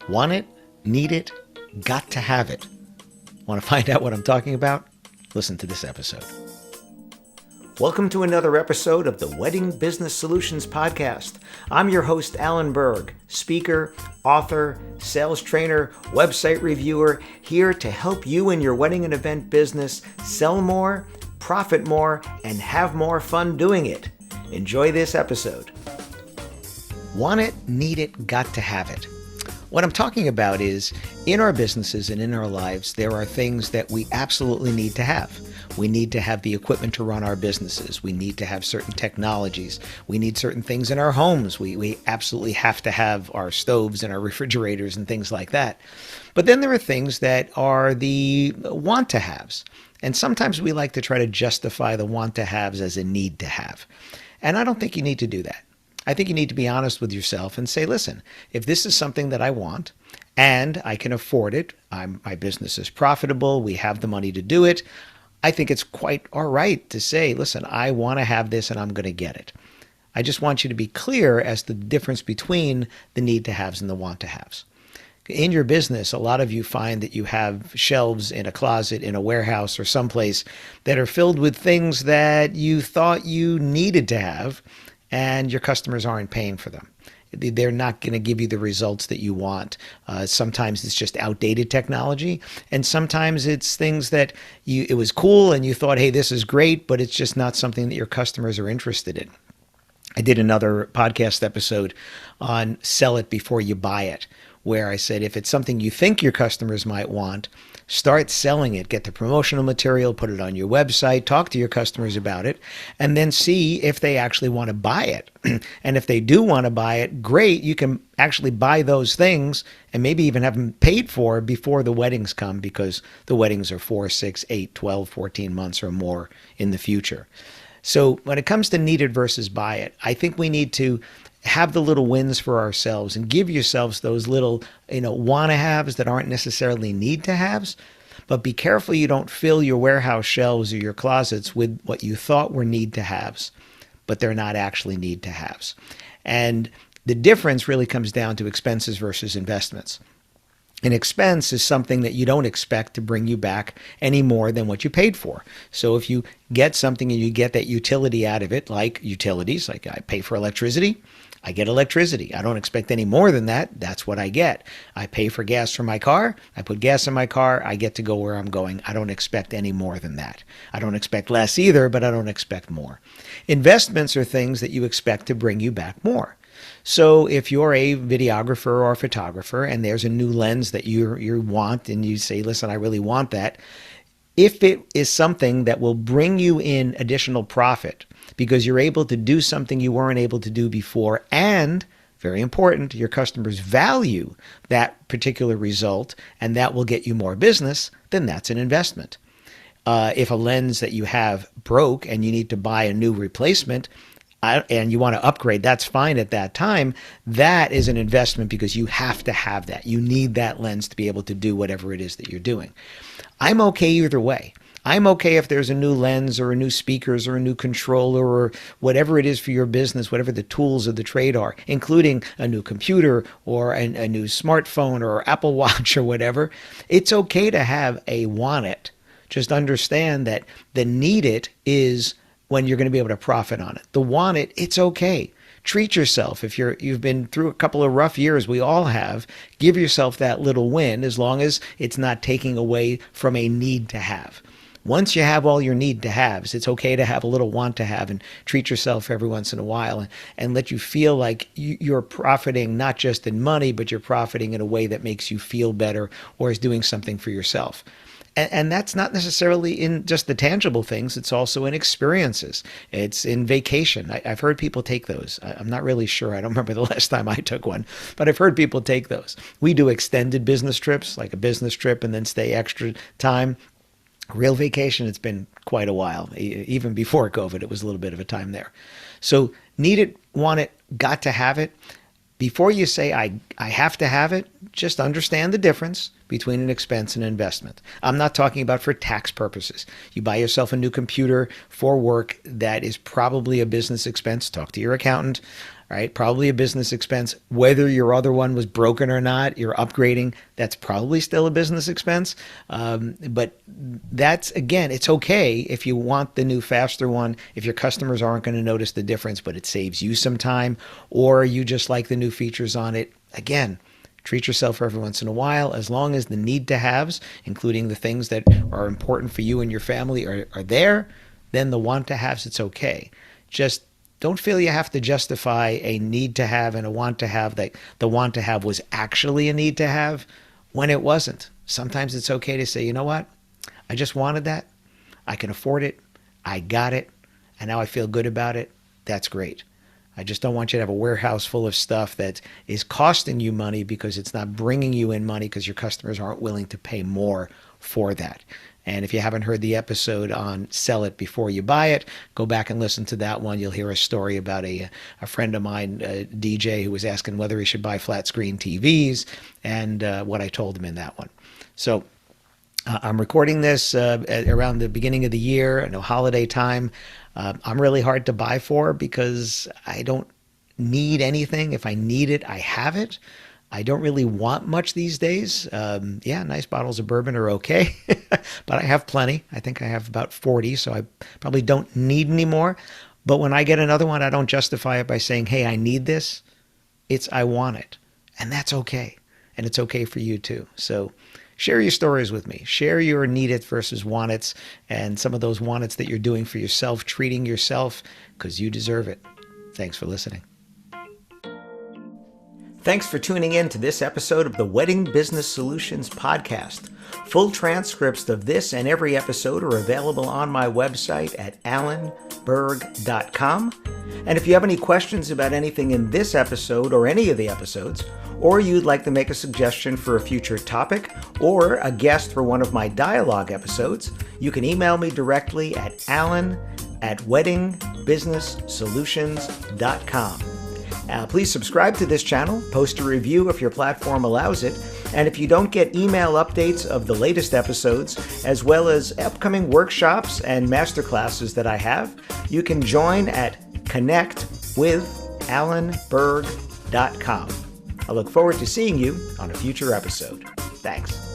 Want it, need it, got to have it. Want to find out what I'm talking about? Listen to this episode. Welcome to another episode of the Wedding Business Solutions Podcast. I'm your host, Alan Berg, speaker, author, sales trainer, website reviewer, here to help you in your wedding and event business sell more, profit more, and have more fun doing it. Enjoy this episode. Want it, need it, got to have it. What I'm talking about is, in our businesses and in our lives, there are things that we absolutely need to have. We need to have the equipment to run our businesses. We need to have certain technologies. We need certain things in our homes. We absolutely have to have our stoves and our refrigerators and things like that. But then there are things that are the want to haves. And sometimes we like to try to justify the want to haves as a need to have. And I don't think you need to do that. I think you need to be honest with yourself and say, listen, if this is something that I want and I can afford it, my business is profitable, we have the money to do it, I think it's quite all right to say, listen, I want to have this and I'm going to get it. I just want you to be clear as to the difference between the need to haves and the want to haves. In your business, a lot of you find that you have shelves in a closet, in a warehouse, or someplace that are filled with things that you thought you needed to have, and your customers aren't paying for them. They're not going to give you the results that you want. Sometimes it's just outdated technology, and sometimes it's things that it was cool and you thought, hey, this is great, but it's just not something that your customers are interested in. I did another podcast episode on sell it before you buy it, where I said, if it's something you think your customers might want, start selling it, get the promotional material, put it on your website, talk to your customers about it, and then see if they actually want to buy it. And if they do want to buy it, great, you can actually buy those things and maybe even have them paid for before the weddings come, because the weddings are 4, 6, 8, 12, 14 months or more in the future. So when it comes to need it versus buy it, I think we need to have the little wins for ourselves and give yourselves those little, want to haves that aren't necessarily need to haves. But be careful you don't fill your warehouse shelves or your closets with what you thought were need to haves, but they're not actually need to haves. And the difference really comes down to expenses versus investments. An expense is something that you don't expect to bring you back any more than what you paid for. So if you get something and you get that utility out of it, like utilities, like I pay for electricity, I get electricity. I don't expect any more than that. That's what I get. I pay for gas for my car. I put gas in my car. I get to go where I'm going. I don't expect any more than that. I don't expect less either, but I don't expect more. Investments are things that you expect to bring you back more. So if you're a videographer or a photographer and there's a new lens that you want and you say, listen, I really want that, if it is something that will bring you in additional profit because you're able to do something you weren't able to do before, and very important, your customers value that particular result and that will get you more business, then that's an investment. If a lens that you have broke and you need to buy a new replacement, and you want to upgrade, that's fine at that time. That is an investment because you have to have that. You need that lens to be able to do whatever it is that you're doing. I'm okay either way. I'm okay if there's a new lens or a new speakers or a new controller or whatever it is for your business, whatever the tools of the trade are, including a new computer or a new smartphone or Apple Watch or whatever. It's okay to have a want it. Just understand that the need it is when you're going to be able to profit on it. The want it, it's okay. Treat yourself. If you've been through a couple of rough years, we all have, give yourself that little win as long as it's not taking away from a need to have. Once you have all your need to haves, it's okay to have a little want to have and treat yourself every once in a while and let you feel like you're profiting not just in money, but you're profiting in a way that makes you feel better or is doing something for yourself. And that's not necessarily in just the tangible things. It's also in experiences. It's in vacation. I've heard people take those. I'm not really sure. I don't remember the last time I took one, but I've heard people take those. We do extended business trips, like a business trip and then stay extra time. Real vacation, it's been quite a while. Even before COVID, it was a little bit of a time there. So need it, want it, got to have it. Before you say, I have to have it, just understand the difference between an expense and an investment. I'm not talking about for tax purposes. You buy yourself a new computer for work, that is probably a business expense. Talk to your accountant, right? Probably a business expense. Whether your other one was broken or not, you're upgrading, that's probably still a business expense. But that's, again, it's okay if you want the new, faster one, if your customers aren't going to notice the difference, but it saves you some time, or you just like the new features on it. Again, treat yourself every once in a while. As long as the need to haves, including the things that are important for you and your family, are there, then the want to haves, it's okay. Just don't feel you have to justify a need to have and a want to have, that the want to have was actually a need to have when it wasn't. Sometimes it's okay to say, you know what? I just wanted that. I can afford it. I got it. And now I feel good about it. That's great. I just don't want you to have a warehouse full of stuff that is costing you money because it's not bringing you in money because your customers aren't willing to pay more for that. And if you haven't heard the episode on sell it before you buy it, go back and listen to that one. You'll hear a story about a friend of mine, a DJ, who was asking whether he should buy flat screen TVs, and what I told him in that one. So I'm recording this around the beginning of the year, holiday time. I'm really hard to buy for because I don't need anything. If I need it, I have it. I don't really want much these days. Nice bottles of bourbon are okay, but I have plenty. I think I have about 40, so I probably don't need any more. But when I get another one, I don't justify it by saying, hey, I need this. It's I want it. And that's okay. And it's okay for you too. So share your stories with me. Share your need it versus want it's, and some of those want it's that you're doing for yourself, treating yourself, because you deserve it. Thanks for listening. Thanks for tuning in to this episode of the Wedding Business Solutions Podcast. Full transcripts of this and every episode are available on my website at alanberg.com. And if you have any questions about anything in this episode or any of the episodes, or you'd like to make a suggestion for a future topic or a guest for one of my dialogue episodes, you can email me directly at alan@weddingbusinesssolutions.com. Please subscribe to this channel, post a review if your platform allows it, and if you don't get email updates of the latest episodes, as well as upcoming workshops and masterclasses that I have, you can join at connectwithalanberg.com. I look forward to seeing you on a future episode. Thanks.